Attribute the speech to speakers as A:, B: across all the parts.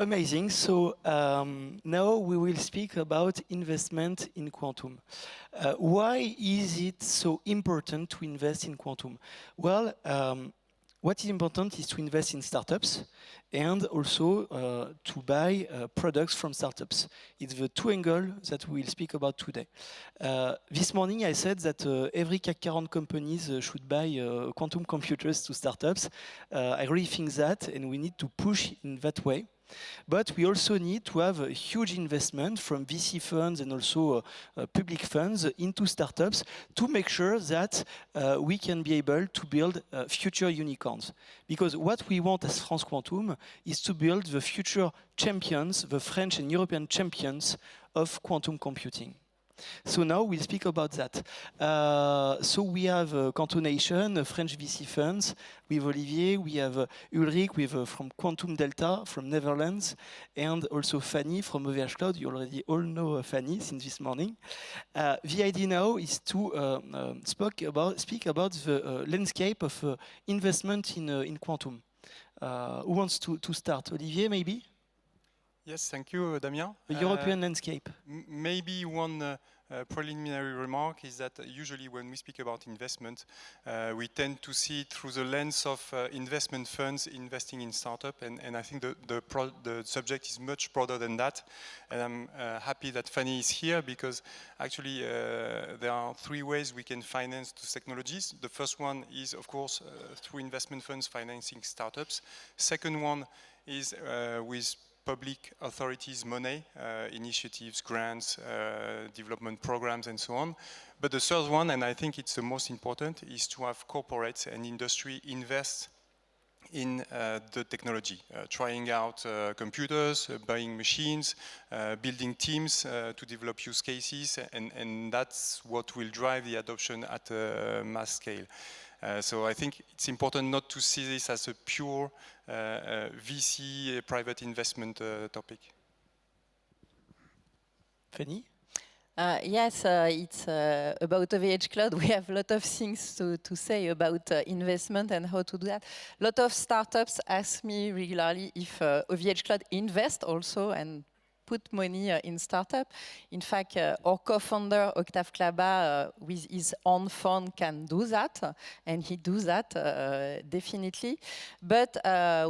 A: Amazing. So now we will speak about investment in quantum. Why is it so important to invest in quantum? Well, what is important is to invest in startups and also to buy products from startups. It's the two angles that we will speak about today. This morning I said that every CAC 40 companies should buy quantum computers to startups. I really think that, and we need to push in that way. But we also need to have a huge investment from VC funds and also public funds into startups to make sure that we can be able to build future unicorns. Because what we want as France Quantum is to build the future champions, the French and European champions of quantum computing. So now we'll speak about that. So we have Quantum Nation, French VC funds, with Olivier, we have Ulrich from Quantum Delta from Netherlands, and also Fanny from OVH Cloud. You already all know Fanny since this morning. The idea now is to speak about the landscape of investment in quantum. Who wants to start? Olivier, maybe?
B: Yes, thank you, Damien.
A: The European landscape.
B: Maybe one preliminary remark is that usually when we speak about investment, we tend to see it through the lens of investment funds investing in startup, and I think the subject is much broader than that. And I'm happy that Fanny is here because actually there are three ways we can finance these technologies. The first one is, of course, through investment funds financing startups. Second one is with public authorities' money, initiatives, grants, development programs, and so on. But the third one, and I think it's the most important, is to have corporates and industry invest in the technology, trying out computers, buying machines, building teams to develop use cases, and that's what will drive the adoption at a mass scale. So I think it's important not to see this as a pure VC private investment topic.
A: Fanny?
C: Yes, it's about OVH Cloud. We have a lot of things to say about investment and how to do that. A lot of startups ask me regularly if OVH Cloud invest also and put money in startup. In fact, our co-founder, Octave Klaba, with his own fund can do that, and he does that definitely. But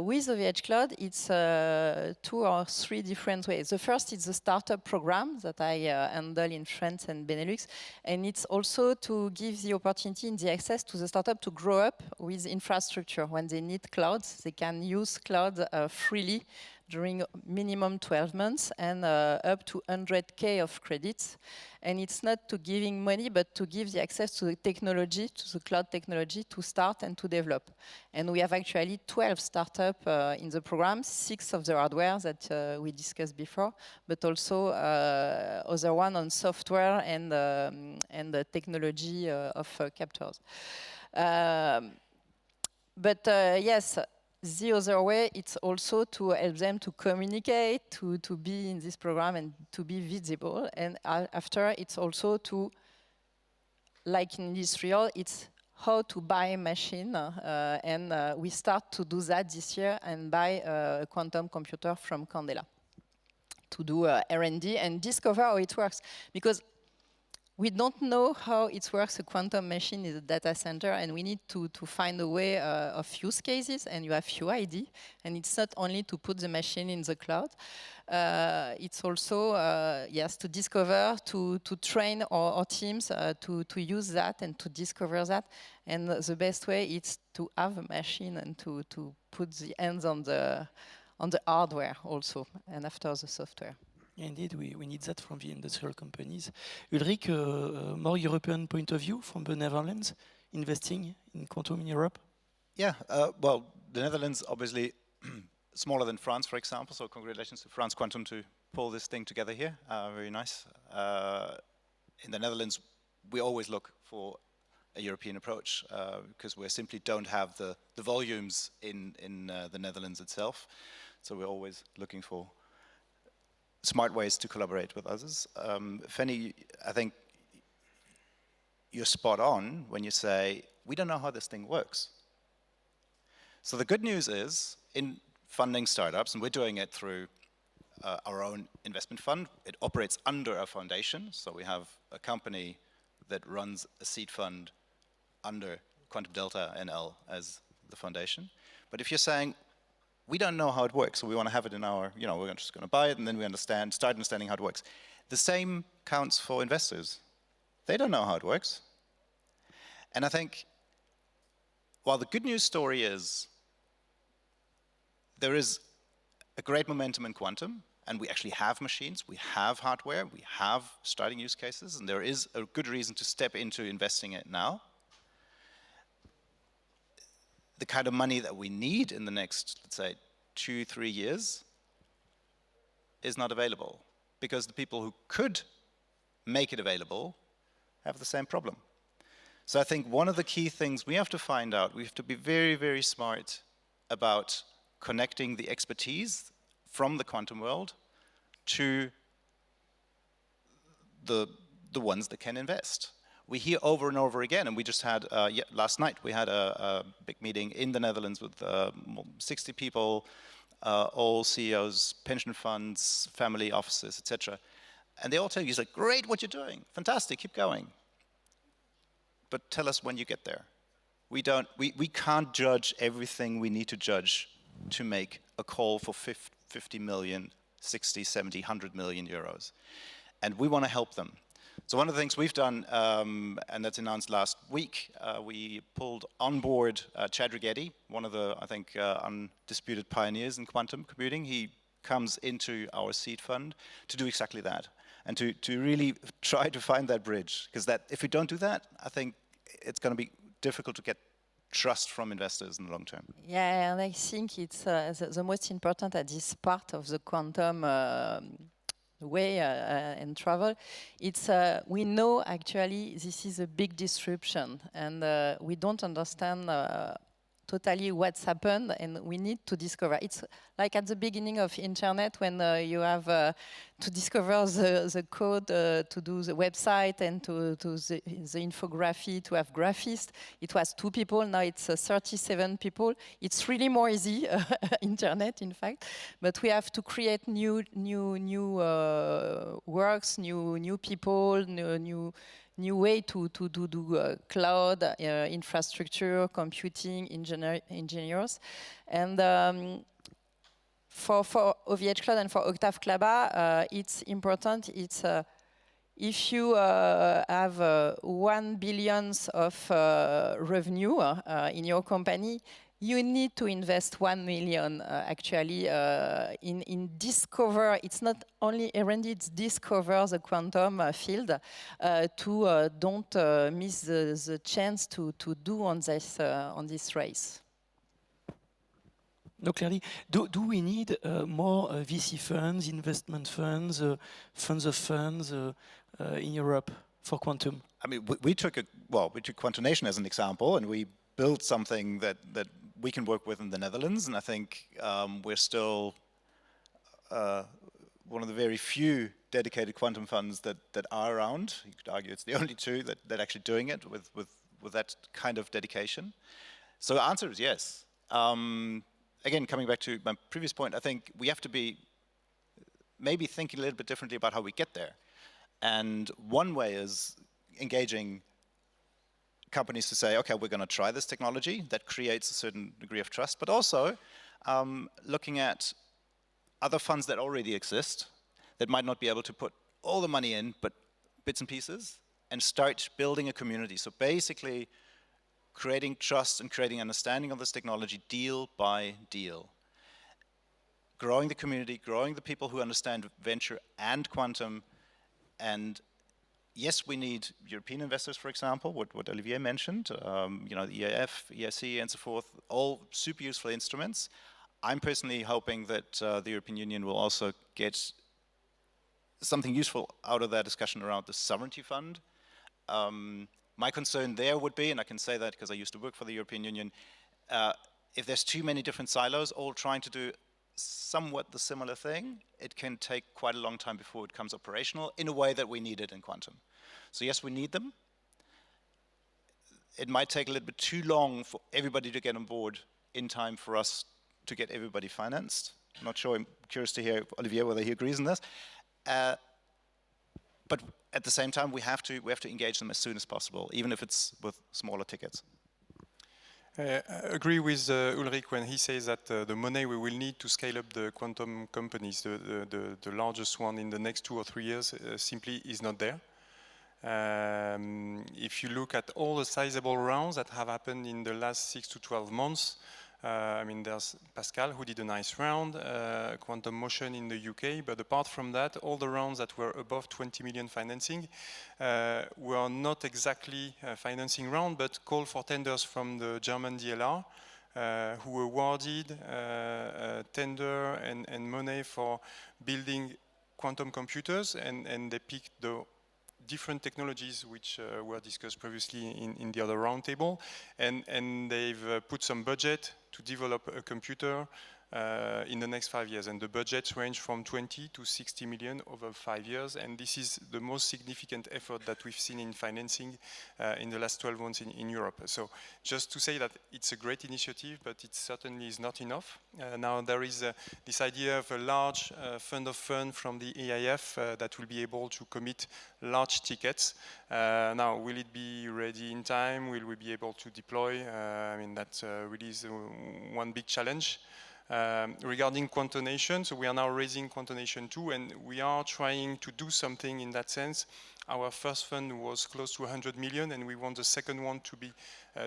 C: with OVH Cloud, it's 2 or 3 different ways. The first is the startup program that I handle in France and Benelux, and it's also to give the opportunity and the access to the startup to grow up with infrastructure. When they need clouds, they can use cloud freely during minimum 12 months and up to 100K of credits. And it's not to giving money, but to give the access to the technology, to the cloud technology to start and to develop. And we have actually 12 startups in the program, 6 of the hardware that we discussed before, but also other one on software and the technology of captors. But yes, the other way, it's also to help them to communicate, to be in this program and to be visible. And after, it's also to, like in industrial, it's how to buy a machine. And we start to do that this year and buy a quantum computer from Candela to do R&D and discover how it works. Because we don't know how it works, a quantum machine in a data center, and we need to find a way of use cases, and you have UID, and it's not only to put the machine in the cloud, it's also, yes, to discover, to train our teams to use that and to discover that, and the best way is to have a machine and to put the hands on the hardware also, and after the software.
A: Indeed, we need that from the industrial companies. Ulrich, more European point of view from the Netherlands, investing in quantum in Europe?
D: Yeah, well, the Netherlands obviously smaller than France, for example, so congratulations to France Quantum to pull this thing together here. Very nice. In the Netherlands, we always look for a European approach because we simply don't have the volumes in the Netherlands itself. So we're always looking for smart ways to collaborate with others. Fanny, I think you're spot on when you say, we don't know how this thing works. So the good news is, in funding startups, and we're doing it through our own investment fund. It operates under a foundation, so we have a company that runs a seed fund under Quantum Delta NL as the foundation. But if you're saying, we don't know how it works, so we want to have it in our, we're just going to buy it, and then we start understanding how it works. The same counts for investors. They don't know how it works. And I think, while the good news story is, there is a great momentum in quantum, and we actually have machines, we have hardware, we have starting use cases, and there is a good reason to step into investing it now. The kind of money that we need in the next, let's say, 2-3 years is not available, because the people who could make it available have the same problem. So I think one of the key things we have to find out, we have to be very, very smart about connecting the expertise from the quantum world to the ones that can invest. We hear over and over again, and we just had, last night, we had a big meeting in the Netherlands with 60 people, all CEOs, pension funds, family offices, etc. And they all tell you, it's like, great what you're doing, fantastic, keep going. But tell us when you get there. We can't judge everything we need to judge to make a call for 50 million, 60, 70, 100 million euros. And we want to help them. So one of the things we've done, and that's announced last week, we pulled on board Chad Rigetti, one of the, I think, undisputed pioneers in quantum computing. He comes into our seed fund to do exactly that, and to really try to find that bridge. Because that, if we don't do that, I think it's going to be difficult to get trust from investors in the long term.
C: Yeah, and I think it's the most important at this part of the quantum way and travel. It's we know actually this is a big disruption, and we don't understand totally what's happened, and we need to discover. It's like at the beginning of internet, when you have to discover the code to do the website and to the infography, to have graphists. It was 2 people, now it's 37 people. It's really more easy, internet in fact, but we have to create new works, new people, new way to do cloud, infrastructure, computing, engineers. And for OVH Cloud and for Octave Klaba, it's important. It's if you have 1 billion of revenue in your company, you need to invest 1 million actually in discover. It's not only R&D, it's discover the quantum field to don't miss the chance to do on this race.
A: No, clearly. Do we need more VC funds, investment funds, funds of funds in Europe for quantum?
D: I mean, we took Quantum Nation as an example, and we built something that we can work with in the Netherlands, and I think we're still one of the very few dedicated quantum funds that are around. You could argue it's the only 2 that actually doing it with that kind of dedication. So the answer is yes. Again, coming back to my previous point, I think we have to be maybe thinking a little bit differently about how we get there. And one way is engaging companies to say, okay, we're going to try this technology. That creates a certain degree of trust, but also looking at other funds that already exist that might not be able to put all the money in, but bits and pieces, and start building a community. So basically creating trust and creating understanding of this technology deal by deal. Growing the community, growing the people who understand venture and quantum. And yes, we need European investors, for example, what Olivier mentioned, the EIF, EIC, and so forth, all super useful instruments. I'm personally hoping that the European Union will also get something useful out of that discussion around the sovereignty fund. My concern there would be, and I can say that because I used to work for the European Union, if there's too many different silos all trying to do somewhat the similar thing, it can take quite a long time before it becomes operational in a way that we need it in quantum. So yes, we need them. It might take a little bit too long for everybody to get on board in time for us to get everybody financed. I'm not sure. I'm curious to hear Olivier whether he agrees on this. But at the same time, we have to engage them as soon as possible, even if it's with smaller tickets.
B: I agree with Ulrich when he says that the money we will need to scale up the quantum companies, the largest one in the next 2 or 3 years, simply is not there. If you look at all the sizable rounds that have happened in the last 6 to 12 months, I mean, there's Pascal who did a nice round, Quantum Motion in the UK, but apart from that, all the rounds that were above 20 million financing were not exactly financing round, but call for tenders from the German DLR, who awarded tender and money for building quantum computers, and they picked the different technologies which were discussed previously in the other roundtable, and they've put some budget to develop a computer in the next 5 years, and the budgets range from 20 to 60 million over 5 years, and this is the most significant effort that we've seen in financing in the last 12 months in Europe. So just to say that it's a great initiative, but it certainly is not enough. Now there is this idea of a large fund of funds from the EIF that will be able to commit large tickets. Now, will it be ready in time? Will we be able to deploy? I mean, that really is one big challenge. Regarding Quantonation, so we are now raising Quantonation 2, and we are trying to do something in that sense. Our first fund was close to 100 million, and we want the second one to be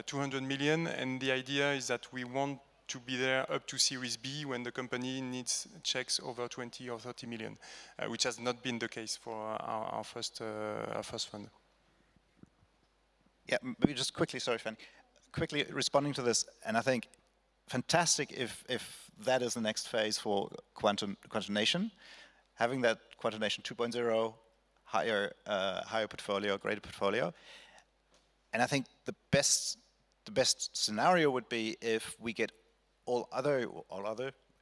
B: 200 million, and the idea is that we want to be there up to Series B when the company needs checks over 20 or 30 million, which has not been the case for our first fund.
D: Yeah, maybe just quickly, sorry, Fanny, quickly responding to this, and I think fantastic if that is the next phase for Quantonation, having that Quantonation 2.0 higher portfolio, greater portfolio. And I think the best scenario would be if we get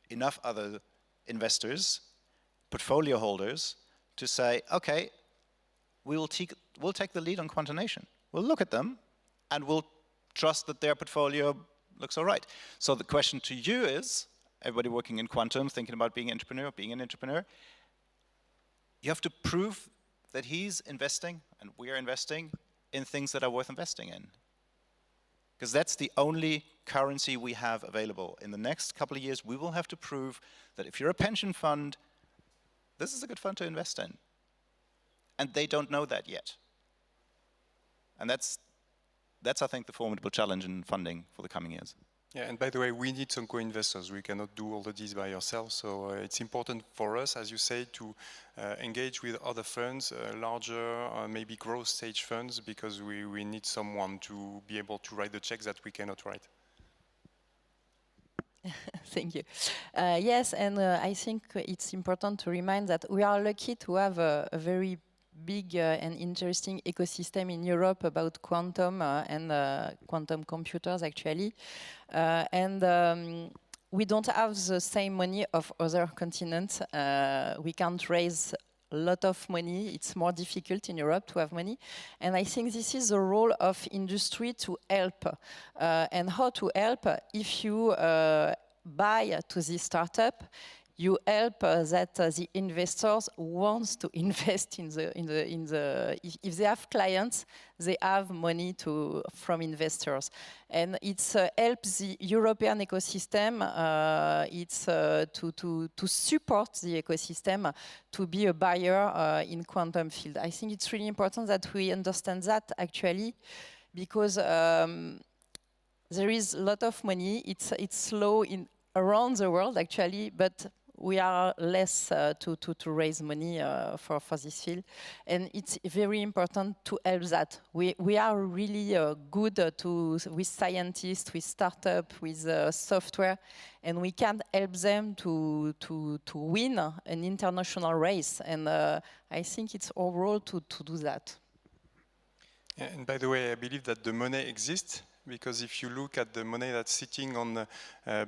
D: enough other investors, portfolio holders, to say, okay, we'll take the lead on Quantonation. We'll look at them, and we'll trust that their portfolio looks all right. So the question to you is, everybody working in quantum, thinking about being an entrepreneur, you have to prove that he's investing and we are investing in things that are worth investing in. Because that's the only currency we have available. In the next couple of years, we will have to prove that if you're a pension fund, this is a good fund to invest in. And they don't know that yet. And that's I think, the formidable challenge in funding for the coming years.
B: Yeah, and by the way, we need some co-investors. We cannot do all of this by ourselves. So it's important for us, as you say, to engage with other funds, larger, maybe growth stage funds, because we need someone to be able to write the checks that we cannot write.
C: Thank you. Yes, and I think it's important to remind that we are lucky to have a very big and interesting ecosystem in Europe about quantum and quantum computers, actually. We don't have the same money of other continents. We can't raise a lot of money. It's more difficult in Europe to have money. And I think this is the role of industry to help. And how to help? If you buy to this startup, you help that the investors want to invest in the if they have clients, they have money from investors, and it's helps the European ecosystem. It's to support the ecosystem to be a buyer in quantum field. I think it's really important that we understand that, actually, because there is a lot of money. It's slow around the world, actually, but we are less to raise money for this field, and it's very important to help that. We are really good with scientists, with startups, with software, and we can help them to win an international race. And I think it's our role to do that.
B: And by the way, I believe that the money exists. Because if you look at the money that's sitting on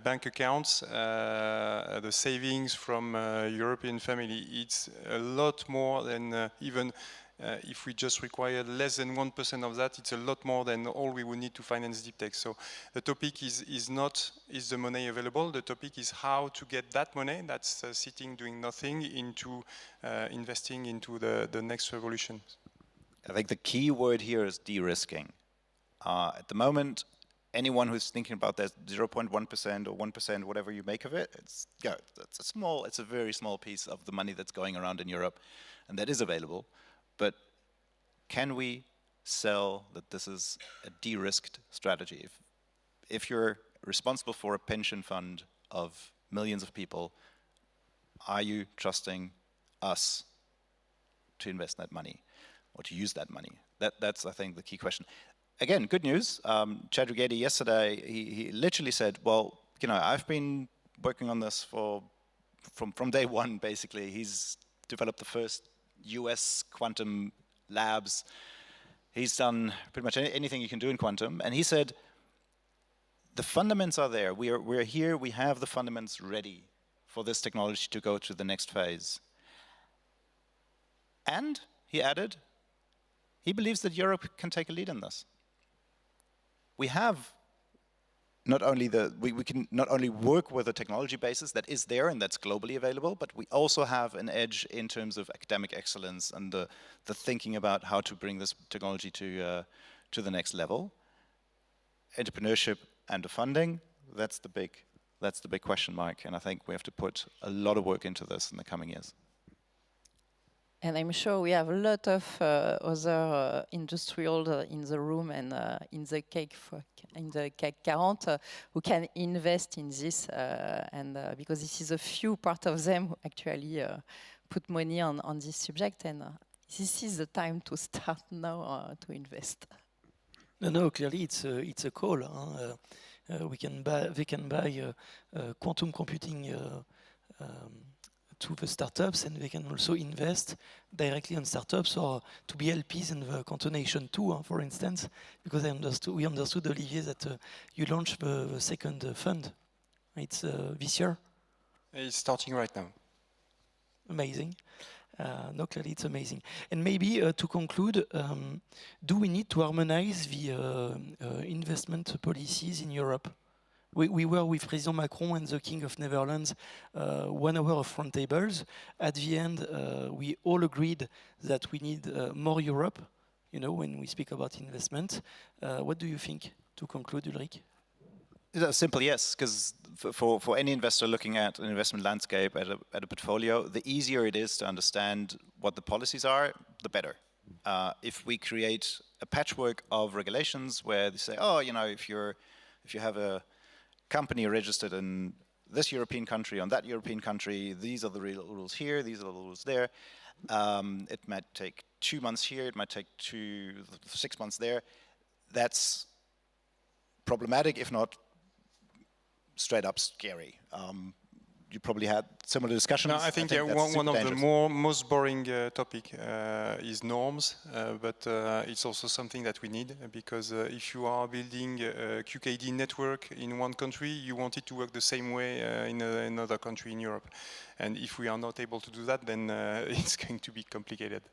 B: bank accounts, the savings from European family, it's a lot more than even if we just require less than 1% of that, it's a lot more than all we would need to finance deep tech. So the topic is not, is the money available? The topic is how to get that money that's sitting doing nothing into investing into the next revolution.
D: I think the key word here is de-risking. At the moment, anyone who's thinking about that 0.1% or 1%, whatever you make of it, it's a very small piece of the money that's going around in Europe, and that is available. But can we sell that this is a de-risked strategy? If you're responsible for a pension fund of millions of people, are you trusting us to invest that money or to use that money? That's, I think, the key question. Again, good news. Chadwick Eddy yesterday, he literally said, well, you know, I've been working on this from day one, basically. He's developed the first US quantum labs. He's done pretty much anything you can do in quantum. And he said, the fundamentals are there. We're here, we have the fundamentals ready for this technology to go to the next phase. And, he added, he believes that Europe can take a lead in this. We have not only we can not only work with a technology basis that is there and that's globally available, but we also have an edge in terms of academic excellence and the thinking about how to bring this technology to the next level. Entrepreneurship and the funding, that's the big question mark, and I think we have to put a lot of work into this in the coming years.
C: And I'm sure we have a lot of other industrials in the room and in the CAC 40 who can invest in this, and because this is a few part of them who actually put money on this subject, and this is the time to start now to invest.
A: No, clearly it's a call. They can buy quantum computing to the startups, and they can also invest directly on startups or to be LPs in the Quantonation too, for instance, because we understood, Olivier, that you launched the second fund. It's this year?
B: It's starting right now.
A: Amazing. No, clearly it's amazing. And maybe to conclude, do we need to harmonize the investment policies in Europe? We were with President Macron and the King of Netherlands 1 hour of front tables. At the end, we all agreed that we need more Europe, you know, when we speak about investment. What do you think, to conclude, Ulrich?
D: It's a simple yes, because for any investor looking at an investment landscape at a portfolio, the easier it is to understand what the policies are, the better. If we create a patchwork of regulations where they say, oh, you know, if you have a company registered in this European country, on that European country, these are the real rules here, these are the rules there. It might take 2 months here, it might take 6 months there. That's problematic, if not straight up scary. You probably had similar discussions.
B: No, I think one of the most boring topic is norms, but it's also something that we need, because if you are building a QKD network in one country, you want it to work the same way in another country in Europe. And if we are not able to do that, then it's going to be complicated.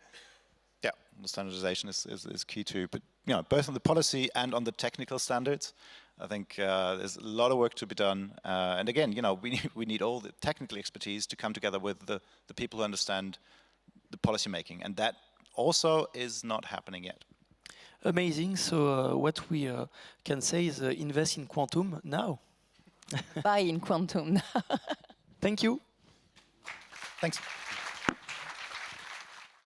D: Yeah, the standardization is key too, but you know, both on the policy and on the technical standards, I think there's a lot of work to be done. And again, you know, we need all the technical expertise to come together with the people who understand the policy making, and that also is not happening yet.
A: Amazing. So what we can say is invest in quantum now.
C: Buy in quantum now.
A: Thank you.
D: Thanks.